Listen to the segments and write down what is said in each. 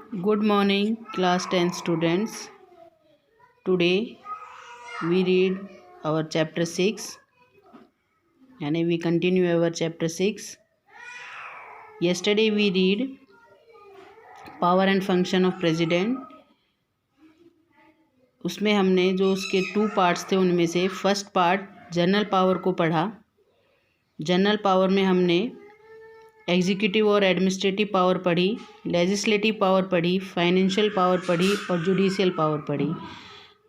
Good morning, class 10 students. Today we read our chapter 6 and we continue our chapter 6. Yesterday we read power and function of president. उसमें हमने जो उसके 2 parts थे उनमें से first part general power को पढ़ा। जनरल पावर में हमने एग्जीक्यूटिव और एडमिनिस्ट्रेटिव पावर पढ़ी, लेजिस्लेटिव पावर पढ़ी, फाइनेंशियल पावर पढ़ी और जुडिशियल पावर पढ़ी।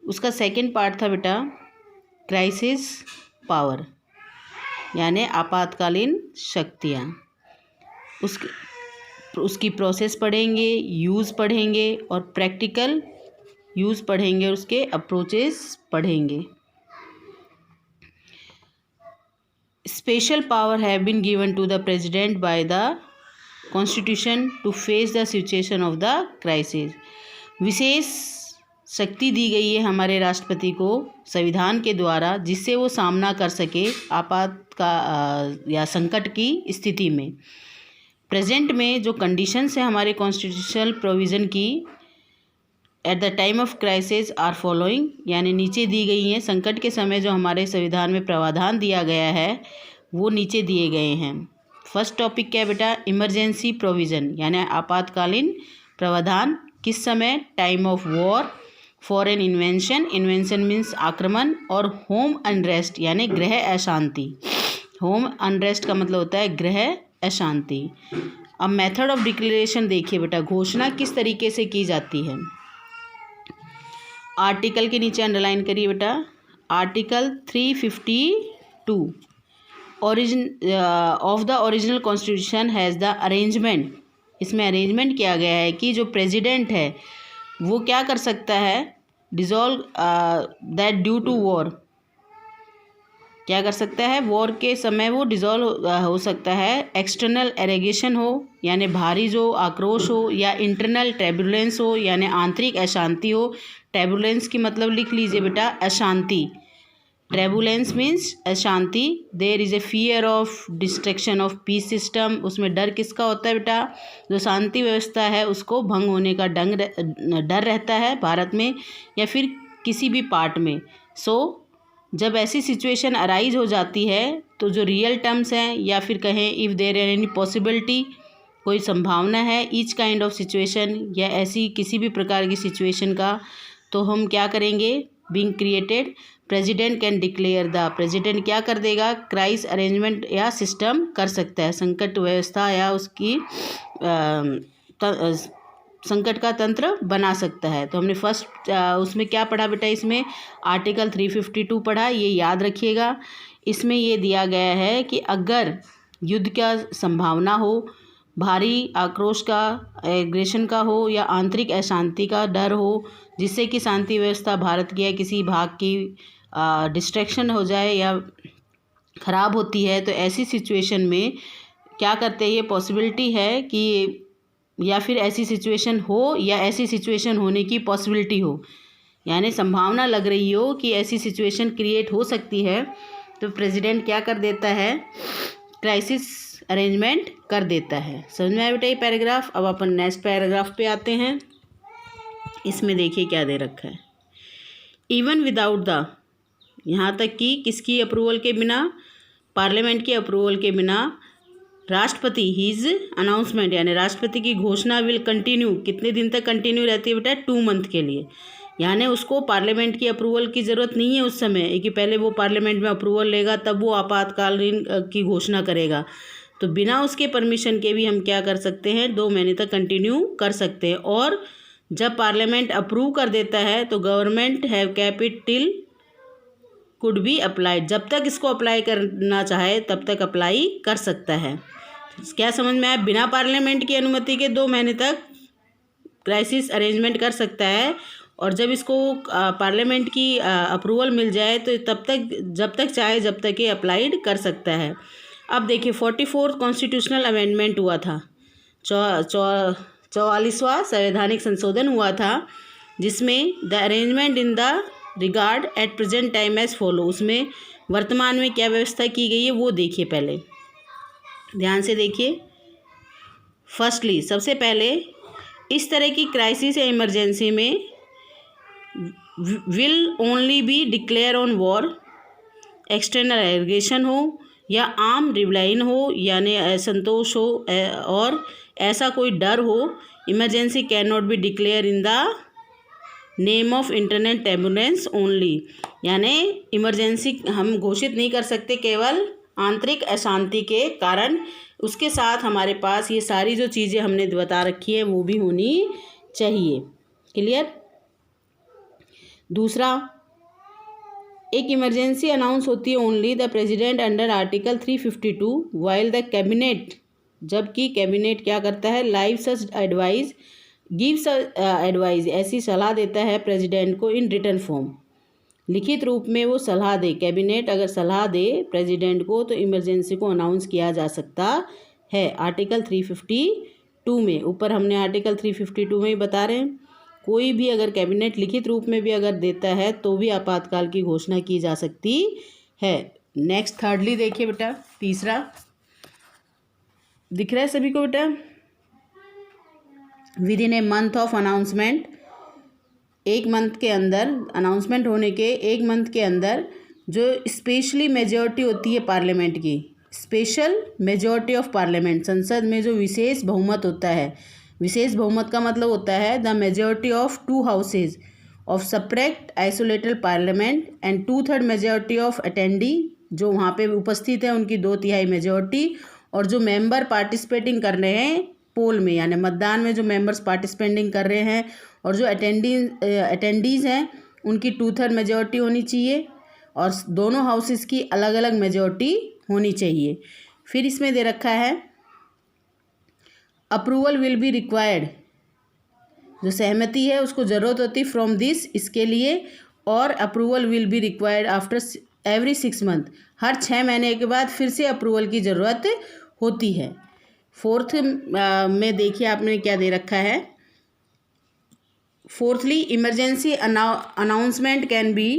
उसका सेकंड पार्ट था बेटा क्राइसिस पावर यानी आपातकालीन शक्तियाँ। उसकी प्रोसेस पढ़ेंगे, यूज़ पढ़ेंगे और प्रैक्टिकल यूज़ पढ़ेंगे और उसके अप्रोचेस पढ़ेंगे। Special power have been given to the president by the constitution to face the situation of the crisis. विशेष शक्ति दी गई है हमारे राष्ट्रपति को संविधान के द्वारा जिससे वो सामना कर सके या संकट की स्थिति में। प्रेजेंट में जो कंडीशंस है हमारे कॉन्स्टिट्यूशनल प्रोविज़न की at the time of crisis are following यानी नीचे दी गई हैं। संकट के समय जो हमारे संविधान में प्रावधान दिया गया है वो नीचे दिए गए हैं। फर्स्ट टॉपिक क्या है बेटा? इमरजेंसी प्रोविज़न यानी आपातकालीन प्रावधान। किस समय? Time of war, foreign invention, invention means आक्रमण, और होम अनरेस्ट यानी गृह अशांति। होम अनरेस्ट का मतलब होता है गृह अशांति। अब मेथड ऑफ डिक्लेरेशन देखिए बेटा, घोषणा किस तरीके से की जाती है। आर्टिकल के नीचे अंडरलाइन करिए बेटा, article 352 of the original constitution has the arrangement. इसमें अरेंजमेंट किया गया है कि जो प्रेसिडेंट है वो क्या कर सकता है, dissolve that due to war, क्या कर सकता है, वॉर के समय वो डिसॉल्व हो सकता है। एक्सटर्नल एरेगेशन हो यानी बाहरी जो आक्रोश हो, या इंटरनल टर्बुलेंस हो यानी आंतरिक अशांति हो। टर्बुलेंस की मतलब लिख लीजिए बेटा, अशांति। टर्बुलेंस मीन्स अशांति। There is a fear of destruction of peace system. उसमें डर किसका होता है बेटा? जो शांति व्यवस्था है उसको भंग होने का डर रहता है भारत में या फिर किसी भी पार्ट में। जब ऐसी सिचुएशन अराइज हो जाती है तो जो रियल टर्म्स हैं या फिर कहें if there are any possibility, कोई संभावना है ईच काइंड ऑफ सिचुएशन या ऐसी किसी भी प्रकार की सिचुएशन का, तो हम क्या करेंगे, being created president can declare the, president क्या कर देगा, क्राइस अरेंजमेंट या सिस्टम कर सकता है, संकट व्यवस्था या उसकी संकट का तंत्र बना सकता है। तो हमने फर्स्ट उसमें क्या पढ़ा बेटा, इसमें आर्टिकल 352 पढ़ा, ये याद रखिएगा। इसमें ये दिया गया है कि अगर युद्ध का संभावना हो, भारी आक्रोश का, एग्रेशन का हो या आंतरिक अशांति का डर हो जिससे कि शांति व्यवस्था भारत की या किसी भाग की डिस्ट्रैक्शन हो जाए या ख़राब होती है, तो ऐसी सिचुएशन में क्या करते हैं, ये पॉसिबिलिटी है कि या फिर ऐसी सिचुएशन हो या ऐसी सिचुएशन होने की पॉसिबिलिटी हो, यानी संभावना लग रही हो कि ऐसी सिचुएशन क्रिएट हो सकती है, तो प्रेसिडेंट क्या कर देता है, क्राइसिस अरेंजमेंट कर देता है। समझ में आया बेटा ये पैराग्राफ। अब अपन नेक्स्ट पैराग्राफ पे आते हैं। इसमें देखिए क्या दे रखा है, इवन विदाउट द, यहाँ तक कि किसकी अप्रूवल के बिना, पार्लियामेंट की अप्रूवल के बिना, राष्ट्रपति हीज अनाउंसमेंट यानी राष्ट्रपति की घोषणा विल कंटिन्यू, कितने दिन तक कंटिन्यू रहती है बेटा, 2 मंथ के लिए। यानी उसको पार्लियामेंट की अप्रूवल की ज़रूरत नहीं है उस समय कि पहले वो पार्लियामेंट में अप्रूवल लेगा तब वो आपातकालीन की घोषणा करेगा। तो बिना उसके परमिशन के भी हम क्या कर सकते हैं, 2 महीने तक कंटिन्यू कर सकते हैं। और जब पार्लियामेंट अप्रूव कर देता है तो government have cap it till could be applied, जब तक इसको अप्लाई करना चाहे तब तक अप्लाई कर सकता है। क्या समझ में आया? बिना पार्लियामेंट की अनुमति के 2 महीने तक क्राइसिस अरेंजमेंट कर सकता है, और जब इसको पार्लियामेंट की अप्रूवल मिल जाए तो तब तक, जब तक चाहे जब तक ये अप्लाइड कर सकता है। अब देखिए 44th कॉन्स्टिट्यूशनल अमेंडमेंट हुआ था, 44वां संवैधानिक संशोधन हुआ था, जिसमें the arrangement in the regard at present time as follow, उसमें वर्तमान में क्या व्यवस्था की गई है वो देखिए, पहले ध्यान से देखिए। फर्स्टली, सबसे पहले इस तरह की क्राइसिस या इमरजेंसी में will only be declare on war, external aggression हो या आर्म रिबेलियन हो, यानी असंतोष हो और ऐसा कोई डर हो, emergency can not be declare in the name of internet turbulence only, यानी इमरजेंसी हम घोषित नहीं कर सकते केवल आंतरिक अशांति के कारण, उसके साथ हमारे पास ये सारी जो चीज़ें हमने बता रखी है वो भी होनी चाहिए। क्लियर। दूसरा, एक इमरजेंसी अनाउंस होती है only the president under article 352 while the cabinet, जबकि कैबिनेट क्या करता है, लाइव सच एडवाइस गिव्स एडवाइस, ऐसी सलाह देता है प्रेसिडेंट को इन रिटन फॉर्म, लिखित रूप में वो सलाह दे। कैबिनेट अगर सलाह दे प्रेसिडेंट को तो इमरजेंसी को अनाउंस किया जा सकता है आर्टिकल 352 में। ऊपर हमने आर्टिकल 352 में ही बता रहे हैं, कोई भी अगर कैबिनेट लिखित रूप में भी अगर देता है तो भी आपातकाल की घोषणा की जा सकती है। नेक्स्ट थर्डली देखिए बेटा, तीसरा दिख रहा है सभी को बेटा, with in a month of announcement, एक मंथ के अंदर, अनाउंसमेंट होने के एक मंथ के अंदर जो स्पेशली मेजॉरिटी होती है पार्लियामेंट की, स्पेशल मेजॉरिटी ऑफ पार्लियामेंट, संसद में जो विशेष बहुमत होता है, विशेष बहुमत का मतलब होता है the majority of 2 houses of separate isolated parliament and 2/3 majority of attendee, जो वहाँ पे उपस्थित है उनकी 2/3 मेजॉरिटी, और जो मेंबर पार्टिसिपेटिंग कर रहे हैं पोल में, यानी मतदान में जो मेंबर्स पार्टिसिपेटिंग कर रहे हैं, और जो अटेंडीज़ हैं उनकी 2/3 मेजॉरिटी होनी चाहिए, और दोनों हाउसेस की अलग अलग मेजॉरिटी होनी चाहिए। फिर इसमें दे रखा है अप्रूवल विल बी रिक्वायर्ड, जो सहमति है उसको ज़रूरत होती फ्रॉम दिस, इसके लिए, और approval will be required after every 6 month, हर 6 महीने के बाद फिर से अप्रूवल की ज़रूरत होती है। फोर्थ में देखिए आपने क्या दे रखा है, fourthly emergency announcement can be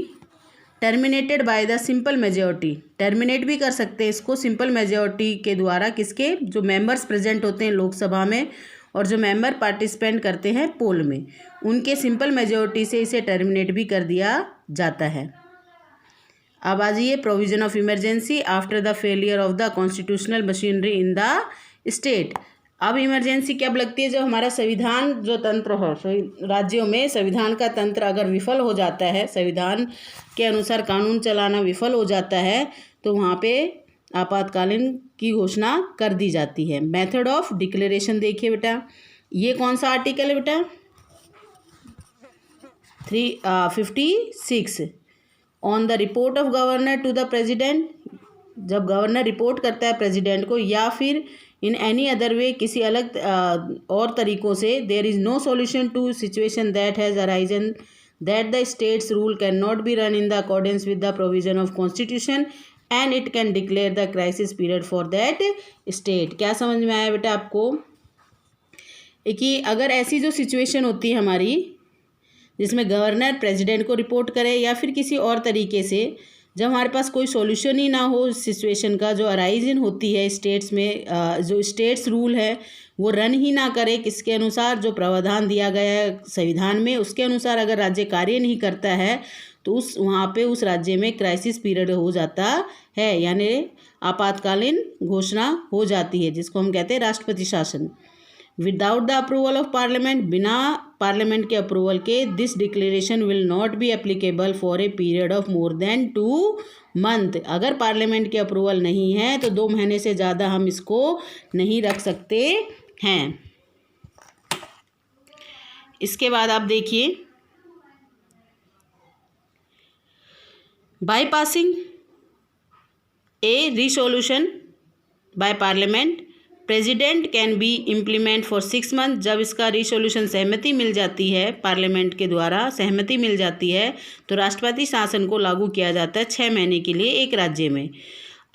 terminated by the simple majority, terminate भी कर सकते हैं इसको सिंपल मेजॉरिटी के द्वारा, किसके, जो मेंबर्स प्रेजेंट होते हैं लोकसभा में और जो मेंबर पार्टिसिपेंट करते हैं पोल में, उनके सिंपल मेजॉरिटी से इसे टर्मिनेट भी कर दिया जाता है। अब आ जाइए provision of emergency after the failure of the constitutional machinery in the state. अब इमरजेंसी कब लगती है, जब हमारा संविधान जो तंत्र हो, राज्यों में संविधान का तंत्र अगर विफल हो जाता है, संविधान के अनुसार कानून चलाना विफल हो जाता है, तो वहाँ पे आपातकालीन की घोषणा कर दी जाती है। मेथड ऑफ डिक्लेरेशन देखिए बेटा, ये कौन सा आर्टिकल है बेटा, 356, on the report of governor to the president, जब गवर्नर रिपोर्ट करता है प्रेसिडेंट को, या फिर इन एनी अदर वे, किसी अलग और तरीक़ों से, there is no solution to situation that has arisen that the states rule can not be run in the accordance with the provision of constitution and it can declare the crisis period for that state. क्या समझ में आया बेटा आपको, कि अगर ऐसी जो सिचुएशन होती है हमारी, जिसमें गवर्नर प्रेसिडेंट को रिपोर्ट करे या फिर किसी और तरीके से, जब हमारे पास कोई सॉल्यूशन ही ना हो सिचुएशन का, जो अराइजन होती है स्टेट्स में, जो स्टेट्स रूल है वो रन ही ना करे, किसके अनुसार, जो प्रावधान दिया गया है संविधान में उसके अनुसार अगर राज्य कार्य नहीं करता है, तो उस वहाँ पे उस राज्य में क्राइसिस पीरियड हो जाता है, यानी आपातकालीन घोषणा हो जाती है, जिसको हम कहते हैं राष्ट्रपति शासन। Without the approval of parliament, बिना पार्लियामेंट के अप्रूवल के, this declaration will not be applicable for a period of more than 2 month. अगर पार्लियामेंट के अप्रूवल नहीं है तो 2 महीने से ज़्यादा हम इसको नहीं रख सकते हैं। इसके बाद आप देखिए, bypassing A resolution by parliament, president can be implement for 6 month. जब इसका रिसोल्यूशन सहमति मिल जाती है, पार्लियामेंट के द्वारा सहमति मिल जाती है, तो राष्ट्रपति शासन को लागू किया जाता है 6 महीने के लिए एक राज्य में।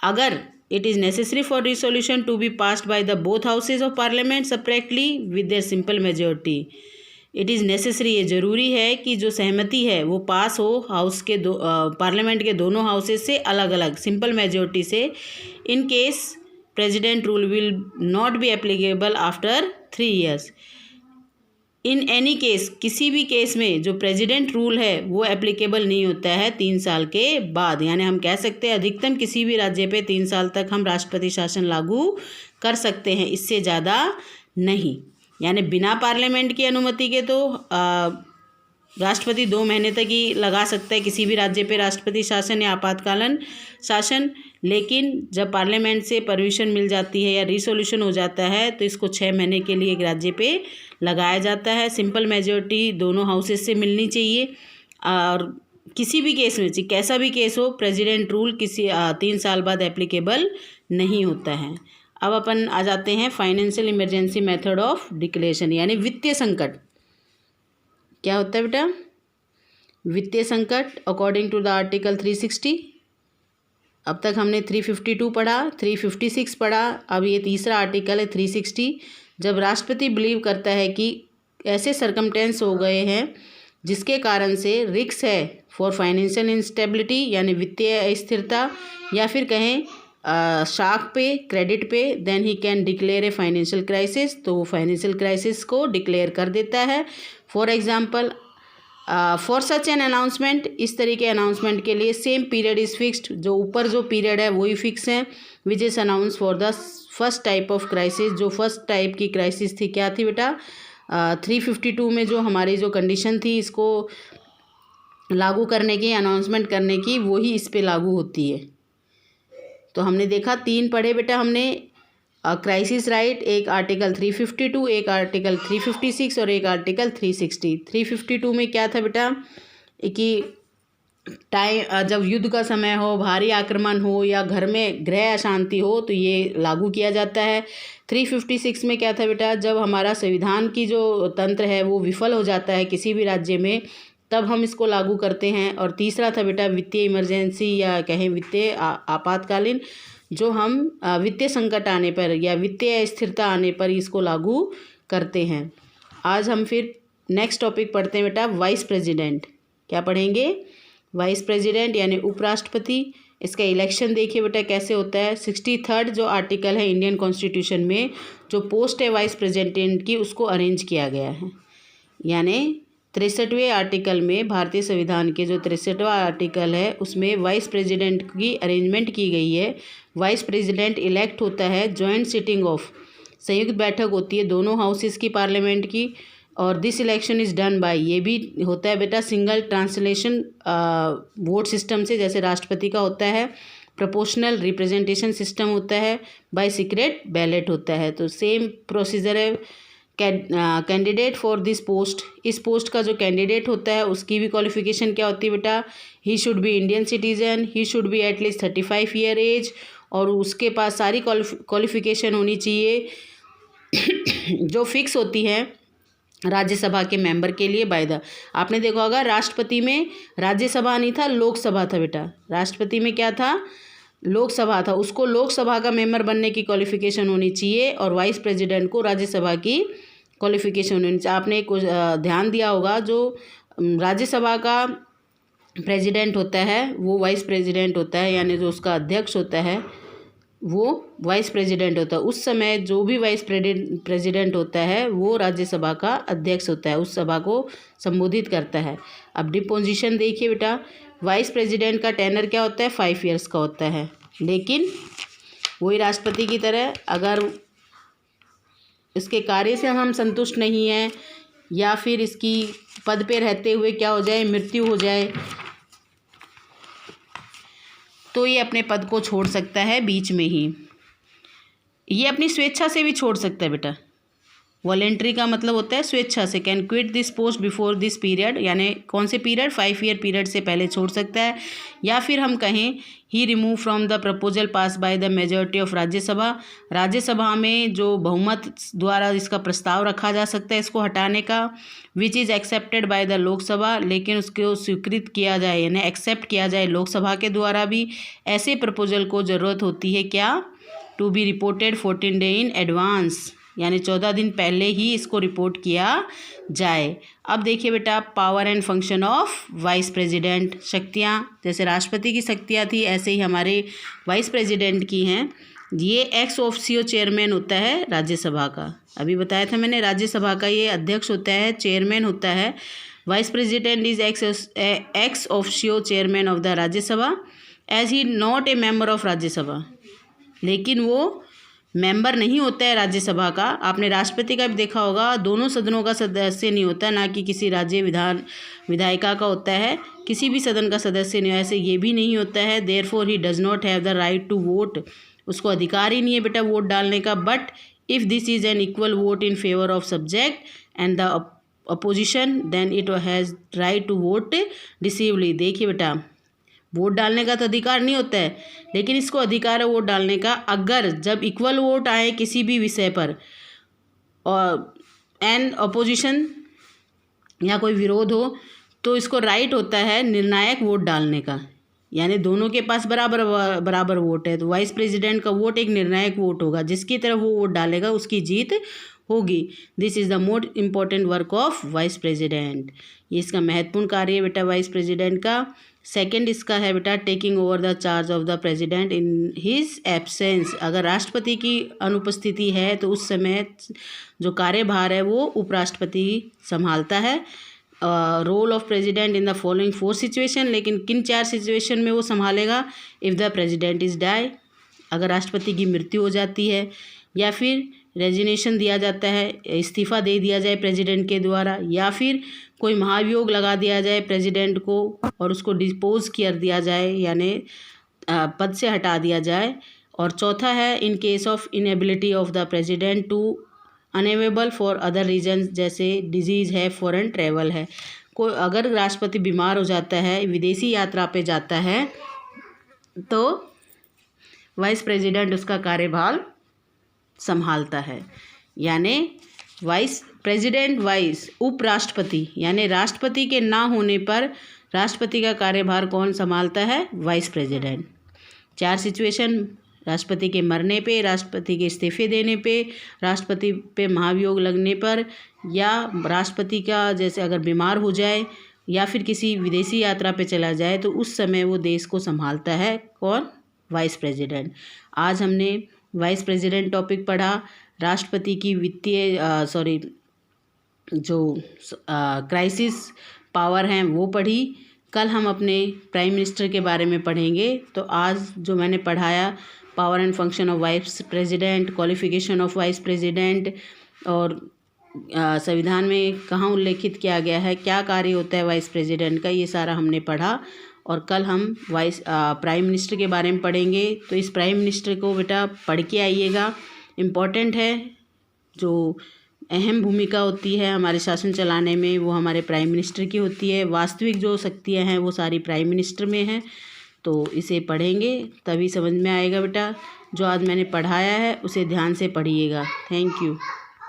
अगर it is necessary for resolution to be passed by the both houses of parliament separately with their simple majority, it is necessary, ये ज़रूरी है कि जो सहमति है वो पास हो हाउस के पार्लियामेंट के दोनों हाउसेज से अलग अलग सिंपल मेजॉरिटी से। In case president rule will not be applicable after 3 years। In any case, किसी भी केस में जो प्रेसिडेंट रूल है वो एप्लीकेबल नहीं होता है 3 साल के बाद। यानी हम कह सकते हैं अधिकतम किसी भी राज्य पे 3 साल तक हम राष्ट्रपति शासन लागू कर सकते हैं, इससे ज़्यादा नहीं। यानी बिना पार्लियामेंट की अनुमति के तो राष्ट्रपति 2 महीने तक ही लगा सकता है किसी भी राज्य पे राष्ट्रपति शासन या आपातकालीन शासन, लेकिन जब पार्लियामेंट से परमिशन मिल जाती है या रिसोल्यूशन हो जाता है तो इसको 6 महीने के लिए एक राज्य पे लगाया जाता है। सिंपल मेजॉरिटी दोनों हाउसेस से मिलनी चाहिए और किसी भी केस में, कैसा भी केस हो, प्रेसिडेंट रूल किसी 3 साल बाद एप्लीकेबल नहीं होता है। अब अपन आ जाते हैं financial emergency method of declaration, यानी वित्तीय संकट। क्या होता है बेटा? वित्तीय संकट अकॉर्डिंग टू द आर्टिकल 360। अब तक हमने 352 पढ़ा, 356 पढ़ा, अब ये तीसरा आर्टिकल है 360। जब राष्ट्रपति बिलीव करता है कि ऐसे सर्कमटेंस हो गए हैं जिसके कारण से रिस्क है फॉर फाइनेंशियल इंस्टेबिलिटी, यानी वित्तीय अस्थिरता, या फिर कहें shock pay, credit pay, then he can declare a financial crisis, तो वो फाइनेंशियल क्राइसिस को डिक्लेयर कर देता है। For example, for such an announcement, इस तरीके अनाउंसमेंट के लिए सेम पीरियड इज़ फिक्स्ड, जो ऊपर जो पीरियड है वही फिक्स है, which is announce for the first type of crisis. जो फर्स्ट टाइप की क्राइसिस थी, क्या थी बेटा? 352 में जो हमारी जो कंडीशन थी इसको लागू करने की, अनाउंसमेंट करने की, वही इस पे लागू होती है। तो हमने देखा 3 पढ़े बेटा हमने, क्राइसिस राइट, एक आर्टिकल 352, एक आर्टिकल 356 और एक आर्टिकल 360। 352 में क्या था बेटा कि जब युद्ध का समय हो, भारी आक्रमण हो या घर में गृह अशांति हो तो ये लागू किया जाता है। 356 में क्या था बेटा? जब हमारा संविधान की जो तंत्र है वो विफल हो जाता है किसी भी राज्य में, तब हम इसको लागू करते हैं। और तीसरा था बेटा वित्तीय इमरजेंसी या कहें वित्तीय आपातकालीन, जो हम वित्तीय संकट आने पर या वित्तीय अस्थिरता आने पर इसको लागू करते हैं। आज हम फिर नेक्स्ट टॉपिक पढ़ते हैं बेटा, वाइस प्रेसिडेंट। क्या पढ़ेंगे? वाइस प्रेसिडेंट यानी उपराष्ट्रपति। इसका इलेक्शन देखिए बेटा कैसे होता है। 63rd जो आर्टिकल है इंडियन कॉन्स्टिट्यूशन में, जो पोस्ट है वाइस प्रेसिडेंट की, उसको अरेंज किया गया है। यानी 63वें आर्टिकल में, भारतीय संविधान के जो 63वां आर्टिकल है उसमें वाइस प्रेसिडेंट की अरेंजमेंट की गई है। वाइस प्रेसिडेंट इलेक्ट होता है, जॉइंट सिटिंग ऑफ, संयुक्त बैठक होती है दोनों हाउसेस की पार्लियामेंट की, और this election is done by, ये भी होता है बेटा सिंगल ट्रांसलेशन वोट सिस्टम से, जैसे राष्ट्रपति का होता है। प्रोपोर्शनल रिप्रेजेंटेशन सिस्टम होता है, बाय सीक्रेट बैलेट होता है। तो सेम प्रोसीजर है। कैंडिडेट फॉर दिस पोस्ट, इस पोस्ट का जो कैंडिडेट होता है उसकी भी क्वालिफिकेशन क्या होती है बेटा? He should be Indian citizen, he should be at least 35 year age, और उसके पास सारी क्वालिफिकेशन होनी चाहिए जो फिक्स होती है राज्यसभा के मेंबर के लिए बाय द। आपने देखा होगा राष्ट्रपति में राज्यसभा नहीं था, लोकसभा था बेटा। राष्ट्रपति में क्या था? लोकसभा था। उसको लोकसभा का मेंबर बनने की क्वालिफिकेशन होनी चाहिए, और वाइस प्रेसिडेंट को राज्यसभा की क्वालिफिकेशन होनी चाहिए। आपने एक ध्यान दिया होगा, जो राज्यसभा का प्रेसिडेंट होता है वो वाइस प्रेसिडेंट होता है, यानी जो उसका अध्यक्ष होता है वो वाइस प्रेसिडेंट होता है। उस समय जो भी वाइस प्रेसिडेंट होता है वो राज्यसभा का अध्यक्ष होता है, उस सभा को संबोधित करता है। अब डिपोजिशन देखिए बेटा, वाइस प्रेसिडेंट का टेनर क्या होता है? 5 ईयर्स का होता है, लेकिन वही राष्ट्रपति की तरह अगर इसके कार्य से हम संतुष्ट नहीं हैं या फिर इसकी पद पे रहते हुए क्या हो जाए, मृत्यु हो जाए, तो ये अपने पद को छोड़ सकता है बीच में ही। ये अपनी स्वेच्छा से भी छोड़ सकता है बेटा। वॉलेंट्री का मतलब होता है स्वेच्छा से। Can quit this post before this period, यानी कौन से पीरियड? 5 ईयर पीरियड से पहले छोड़ सकता है। या फिर हम कहें ही remove from the proposal pass by the majority of Rajya Sabha, Rajya Sabha में जो बहुमत द्वारा इसका प्रस्ताव रखा जा सकता है इसको हटाने का, which is accepted by the Lok Sabha, लेकिन उसको स्वीकृत किया जाए यानी एक्सेप्ट किया जाए लोकसभा के द्वारा भी। ऐसे प्रपोजल को ज़रूरत होती है क्या? To be reported 14 day in advance, यानी 14 दिन पहले ही इसको रिपोर्ट किया जाए। अब देखिए बेटा, power and function of vice president. शक्तियाँ, जैसे राष्ट्रपति की शक्तियाँ थी ऐसे ही हमारे वाइस प्रेसिडेंट की हैं। ये एक्स ऑफिशियो चेयरमैन होता है राज्यसभा का, अभी बताया था मैंने, राज्यसभा का ये अध्यक्ष होता है, चेयरमैन होता है। Vice president is ex officio chairman of the Rajya Sabha as he not a member of Rajya Sabha, लेकिन वो मेंबर नहीं होता है राज्यसभा का। आपने राष्ट्रपति का भी देखा होगा, दोनों सदनों का सदस्य नहीं होता, ना कि किसी राज्य विधायिका का होता है, किसी भी सदन का सदस्य नहीं, ऐसे ये भी नहीं होता है। Therefore he does not have the right to vote, उसको अधिकार ही नहीं है बेटा वोट डालने का। But if this is an equal vote in favour of subject and the opposition then it has right to vote decisively. देखिए बेटा, वोट डालने का तो अधिकार नहीं होता है, लेकिन इसको अधिकार है वोट डालने का अगर जब इक्वल वोट आए किसी भी विषय पर और एंड अपोजिशन या कोई विरोध हो, तो इसको राइट होता है निर्णायक वोट डालने का, यानी दोनों के पास बराबर वोट है, तो वाइस प्रेसिडेंट का वोट एक निर्णायक वोट होगा, जिसकी तरफ वो वोट डालेगा उसकी जीत होगी। This is the most important work of vice president, ये इसका महत्वपूर्ण कार्य है बेटा वाइस प्रेसिडेंट का। सेकंड इसका है बेटा taking over the charge of the president in his absence, अगर राष्ट्रपति की अनुपस्थिति है तो उस समय जो कार्यभार है वो उपराष्ट्रपति संभालता है। Role of president in the following 4 situation, लेकिन किन 4 सिचुएशन में वो संभालेगा? If the president is die, अगर राष्ट्रपति की मृत्यु हो जाती है, या फिर रेजिग्नेशन दिया जाता है, इस्तीफ़ा दे दिया जाए प्रेसिडेंट के द्वारा, या फिर कोई महाभियोग लगा दिया जाए प्रेसिडेंट को और उसको डिपोज कर दिया जाए, यानी पद से हटा दिया जाए। और चौथा है in case of inability of the president to enable for other reasons, जैसे डिजीज़ है, फॉरेन ट्रैवल है, कोई अगर राष्ट्रपति बीमार हो जाता है, विदेशी यात्रा पे जाता है, तो वाइस प्रेसिडेंट उसका कार्यभार संभालता है। यानी वाइस प्रेसिडेंट वाइस उपराष्ट्रपति, यानी राष्ट्रपति के ना होने पर राष्ट्रपति का कार्यभार कौन संभालता है? Vice president. 4 सिचुएशन, राष्ट्रपति के मरने पे, राष्ट्रपति के इस्तीफे देने पे, राष्ट्रपति पे महाभियोग लगने पर, या राष्ट्रपति का जैसे अगर बीमार हो जाए या फिर किसी विदेशी यात्रा पे चला जाए, तो उस समय वो देश को संभालता है कौन? Vice president. आज हमने वाइस प्रेसिडेंट टॉपिक पढ़ा, राष्ट्रपति की वित्तीय जो क्राइसिस पावर हैं वो पढ़ी। कल हम अपने प्राइम मिनिस्टर के बारे में पढ़ेंगे। तो आज जो मैंने पढ़ाया, power and function of vice president, qualification of vice president, और संविधान में कहाँ उल्लेखित किया गया है, क्या कार्य होता है वाइस प्रेसिडेंट का, ये सारा हमने पढ़ा। और कल हम प्राइम मिनिस्टर के बारे में पढ़ेंगे। तो इस प्राइम मिनिस्टर को बेटा पढ़ के आइएगा, इम्पॉर्टेंट है। जो अहम भूमिका होती है हमारे शासन चलाने में वो हमारे प्राइम मिनिस्टर की होती है। वास्तविक जो शक्तियाँ हैं वो सारी प्राइम मिनिस्टर में हैं। तो इसे पढ़ेंगे तभी समझ में आएगा बेटा। जो आज मैंने पढ़ाया है उसे ध्यान से पढ़िएगा। Thank you.